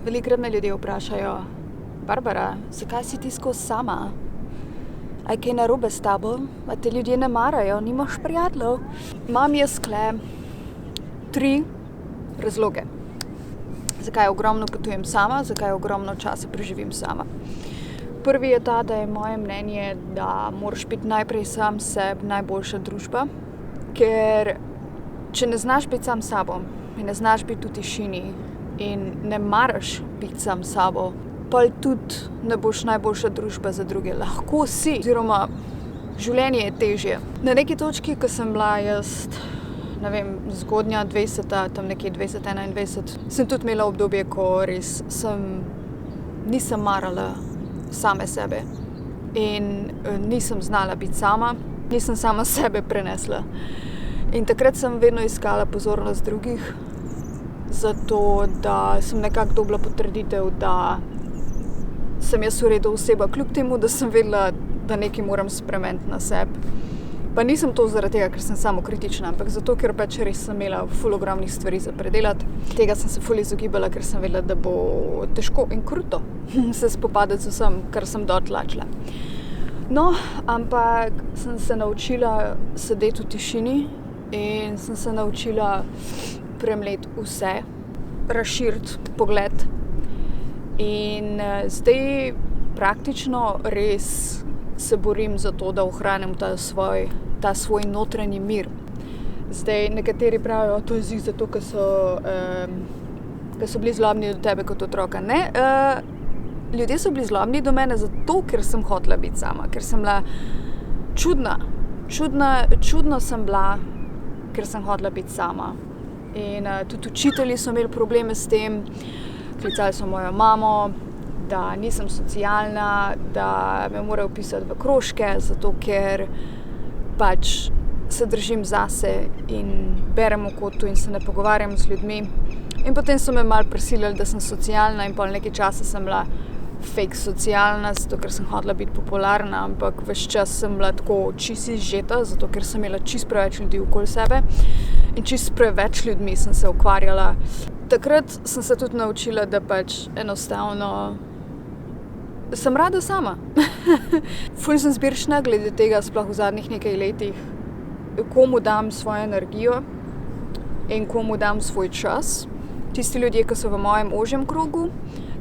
Velikokrat me ljudje vprašajo: Barbara, zakaj si ti skozi sama? A je kaj narobe s tabo? A te ljudje ne marajo? Nimaš prijateljev? Imam jaz tule 3 razloge. Zakaj ogromno potujem sama, zakaj ogromno časa preživim sama. Prvi je ta, da je moje mnenje, da moraš biti najprej sam sebi najboljša družba, ker če ne znaš biti sam s sabo in ne znaš biti v tišini in ne maraš biti sam s sabo, pol tudi ne boš najboljša družba za druge. Lahko si, oziroma življenje je težje. Na neki točki, ko sem bila jaz, zgodnja 20, tam nekje 20, 21, sem tudi imela obdobje, ko res nisem marala same sebe in nisem znala biti sama, nisem sama sebe prenesla. In takrat sem vedno iskala pozornost drugih, zato da sem nekako dobila potrditev, da sem jaz v redu oseba, kljub temu, da sem vedela, da nekaj moram spremeniti na sebi. Pa nisem to zaradi tega, ker sem samokritična, ampak zato, ker pač res sem imela ful ogromnih stvari za predelati. Tega sem se ful izogibala, ker sem vedela, da bo težko in kruto se spopadati z vsem, kar sem dotlačila. No, ampak sem se naučila sedeti v tišini in sem se naučila premleti vse, razširiti pogled. In zdaj praktično res se borim za to, da ohranim ta svoj notranji mir. Zdaj nekateri pravijo, to je ziher zato, ker so bili zlobni do tebe kot otroka. Ne, ljudje so bili zlobni do mene zato, ker sem hotela biti sama, ker sem bila čudna. Čudno sem bila, ker sem hotela biti sama. In tudi učitelji so imeli probleme s tem, klicali so mojo mamo, da nisem socialna, da me morajo vpisati v krožke, zato ker pač se držim zase in berem v kotu in se ne pogovarjam z ljudmi. In potem so me malo prisilili, da sem socialna in pol nekaj časa sem bila fake socialna, zato ker sem hotela biti popularna, ampak ves čas sem bila tako čisto izžeta, zato ker sem imela čisto preveč ljudi okoli sebe in čisto preveč ljudmi sem se ukvarjala. Takrat sem se tudi naučila, da pač enostavno sem rada sama. Ful sem zbirčna glede tega, sploh v zadnjih nekaj letih, komu dam svojo energijo in komu dam svoj čas. Tisti ljudje, ki so v mojem ožjem krogu,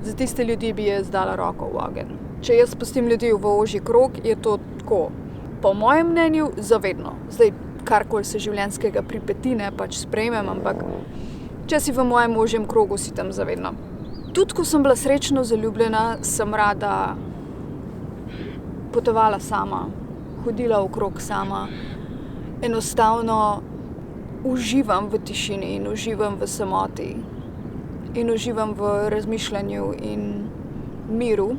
za tiste ljudi bi jaz dala roko v ogenj. Če jaz pustim ljudi v ožji krog, je to tako, po mojem mnenju, zavedno. Zdaj, karkoli se življenjskega pripetine pač sprejmem, ampak če si v mojem ožjem krogu, si tam zavedno. Tudi, ko sem bila srečno zaljubljena, sem rada potovala sama, hodila okrog sama. Enostavno uživam v tišini in uživam v samoti in uživam v razmišljanju in miru.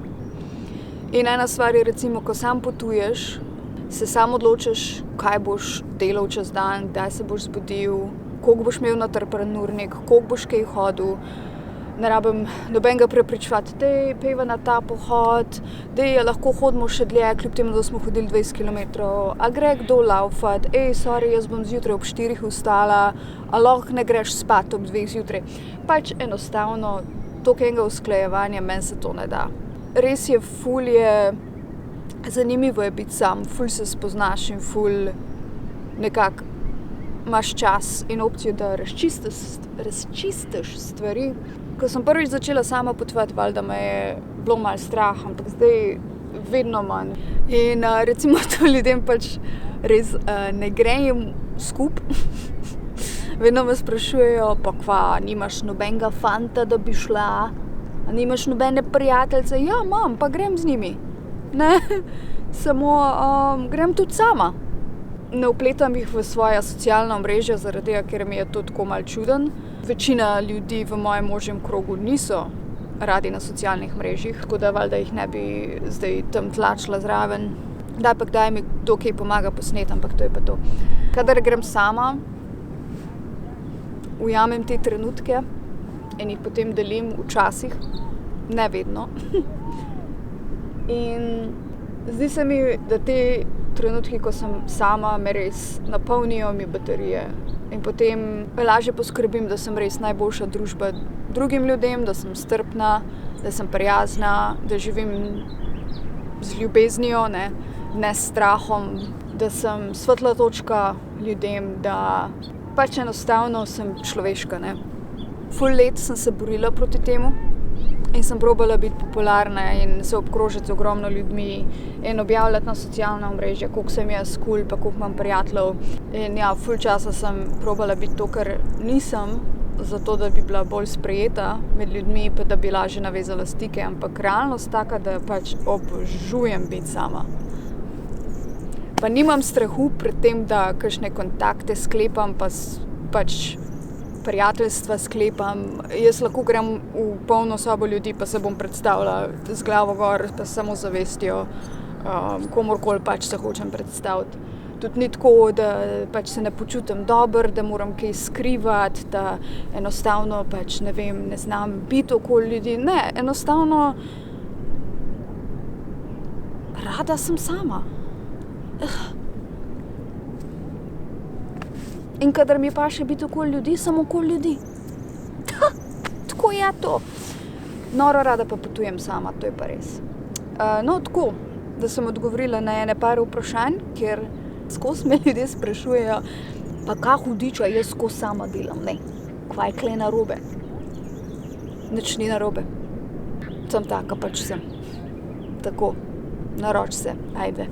In ena stvar je recimo, ko sam potuješ, se sam odločiš, kaj boš delal čez dan, kdaj se boš zbudil, koliko boš imel natrpan urnik, koliko boš kaj hodil. Ne rabim nobenega prepričevati, dej pejva na ta pohod, dej lahko hodimo še dlje, kljub temu, da smo hodili 20 kilometrov, a gre kdo laufat, sorry, jaz bom zjutraj ob 4 vstala, a lahko ne greš spat ob 2 zjutraj. Pač enostavno, toliko enega usklajevanja, meni se to ne da. Res je, ful je zanimivo je biti sam, ful se spoznaš in ful nekako imaš čas in opcijo, da razčistiš stvari. Ko sem prvič začela sama potovati, valjda me je bilo malo strah, ampak zdaj vedno manj. In recimo to ljudem pač res ne gre jim skupaj. Vedno me sprašujejo, pa kva, nimaš nobenega fanta, da bi šla? A nimaš nobene prijateljice? Ja, imam, pa grem z njimi. Ne, samo grem tudi sama. Ne vpletam jih v svoja socialna omrežja, zaradi tega, ker mi je to tako malo čuden. Večina ljudi v mojem ožjem krogu niso radi na socialnih mrežjih, tako da valjda jih ne bi zdaj tam tlačila zraven. Kdaj mi kdo kaj pomaga posneti, ampak to je pa to. Kadar grem sama, ujamem te trenutke in jih potem delim včasih, ne vedno. In zdi se mi, da te trenutki, ko sem sama, me res napolnijo mi baterije. In potem lažje poskrbim, da sem res najboljša družba drugim ljudem, da sem strpna, da sem prijazna, da živim z ljubeznijo, ne s strahom, da sem svetla točka ljudem, da pač enostavno sem človeška, ne. Ful let sem se borila proti temu in sem probala biti popularna in se obkrožiti z ogromno ljudmi in objavljati na socialna omrežja, koliko sem jaz kul, pa koliko imam prijateljev. In ja, ful časa sem probala biti to, kar nisem, zato da bi bila bolj sprejeta med ljudmi, pa da bi lažje navezala stike, ampak realnost taka, da pač obožujem biti sama. Pa nimam strahu pred tem, da kakšne kontakte sklepam, pa pač prijateljstva sklepam. Jaz lahko grem v polno sobo ljudi, pa se bom predstavila z glavo gor, pa samo zavestjo, komurkoli pač se hočem predstaviti. Tudi ni tako, da pač se ne počutim dobro, da moram kaj skrivati, da enostavno pač ne znam biti okoli ljudi. Ne, enostavno rada sem sama. In kadar mi paše biti okoli ljudi, sem okoli ljudi. Tako je to. Noro rada pa potujem sama, to je pa res. No, tako, da sem odgovorila na ene par vprašanj, ker skozi me ljudje sprašujejo, pa kaj hudiča, jaz skozi sama delam, ne. Kva je kle narobe? Nič ni narobe. Sem taka pač sem. Tako, naroči se, ajde.